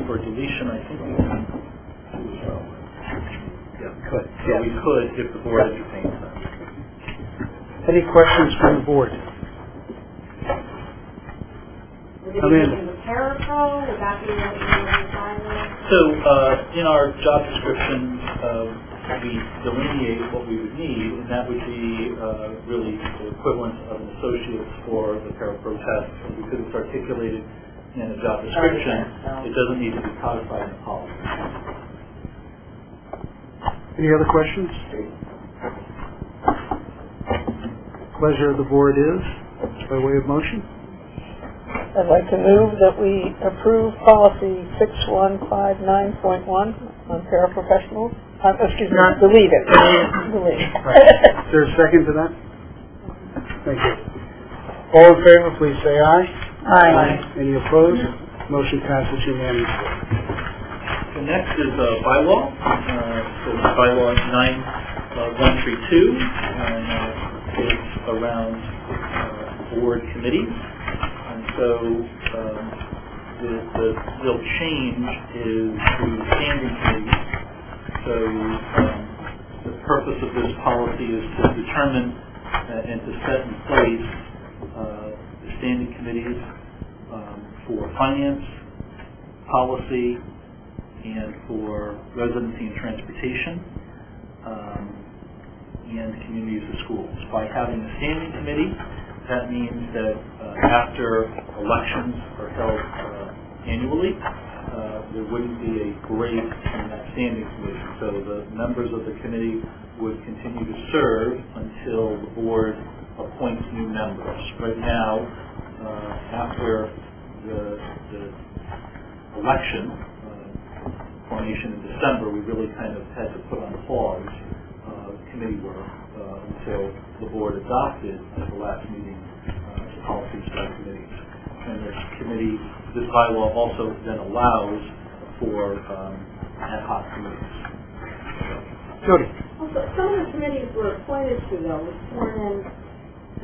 for deletion, I think we can do as well. Yeah, Could. so we could if the board entertains that. Any questions from the board? Would it be in the parapro? Would that be what you So in our job descriptions, we delineate what we would need, and that would be really the equivalent of an associate for the parapro test. And because it's articulated in a job description, it doesn't need to be codified in the policy. Any other questions? Pleasure of the board is, by way of motion. I'd like to move that we approve policy 6159.1 on paraprofessionals. Excuse me, delete it. Delete. Right. Is there a second to that? Thank you. All in favor, please say aye. Aye. Any opposed? Motion passes unanimously. The next is bylaw. So it's bylaw 9132, and it's around board committees. And so the real change is the standing committees. So the purpose of this policy is to determine and to set in place the standing committees for finance, policy, and for residency and transportation, and communities of schools. By having a standing committee, that means that after elections are held annually, there wouldn't be a grade in that standing committee. So the members of the committee would continue to serve until the board appoints new members. Right now, after the election, formation in December, we really kind of had to put on pause committee work until the board adopted at the last meeting the policies for the committees. And this bylaw also then allows for ad hoc committees. Jody. Also, some of the committees were appointed to, though, was sworn in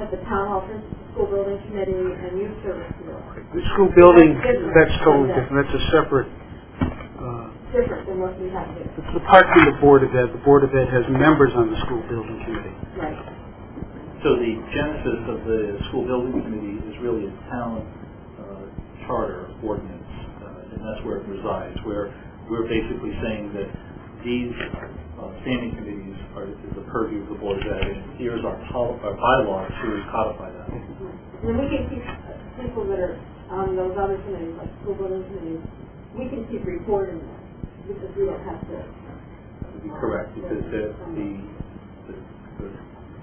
at the town hall, for instance, the school building committee and youth service bureau. The school building, that's totally different. That's a separate... different than what we have here. It's apart from the Board of Ed. The Board of Ed has members on the school building committee. Right. So the genesis of the school building committee is really a town charter ordinance, and that's where it resides, where we're basically saying that these standing committees is the purview of the Board of Ed, and here's our bylaw to codify that. And we can keep people that are on those other committees, like school building committees, we can keep reporting them, because we don't have to. Correct, because the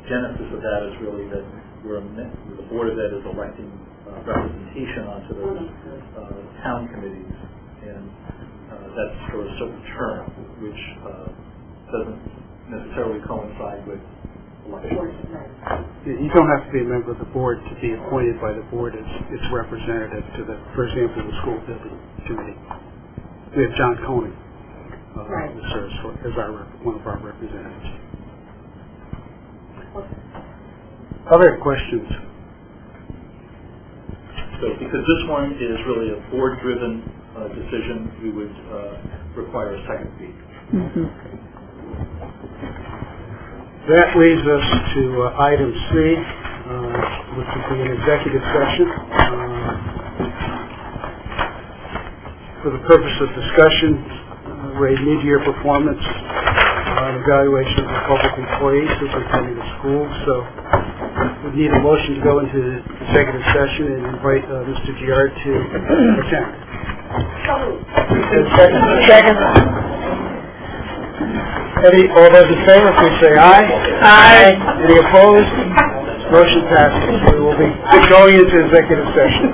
genesis of that is really that the Board of Ed is electing representation onto those town committees, and that's for a certain term, which doesn't necessarily coincide with elections. You don't have to be a member of the board to be appointed by the board as its representative to the, for example, the school building committee. We have John Koenig, who serves as one of our representatives. Other questions? So because this one is really a board-driven decision, we would require a second read. Mm-hmm. That leads us to item C, which would be an executive session. For the purpose of discussion, rate mid-year performance and evaluation of the public employees superintending the schools. So we need a motion to go into executive session and invite Mr. Giard to attend. Second. All those in favor, please say aye. Aye. Any opposed? Motion passes. We will be going into executive session.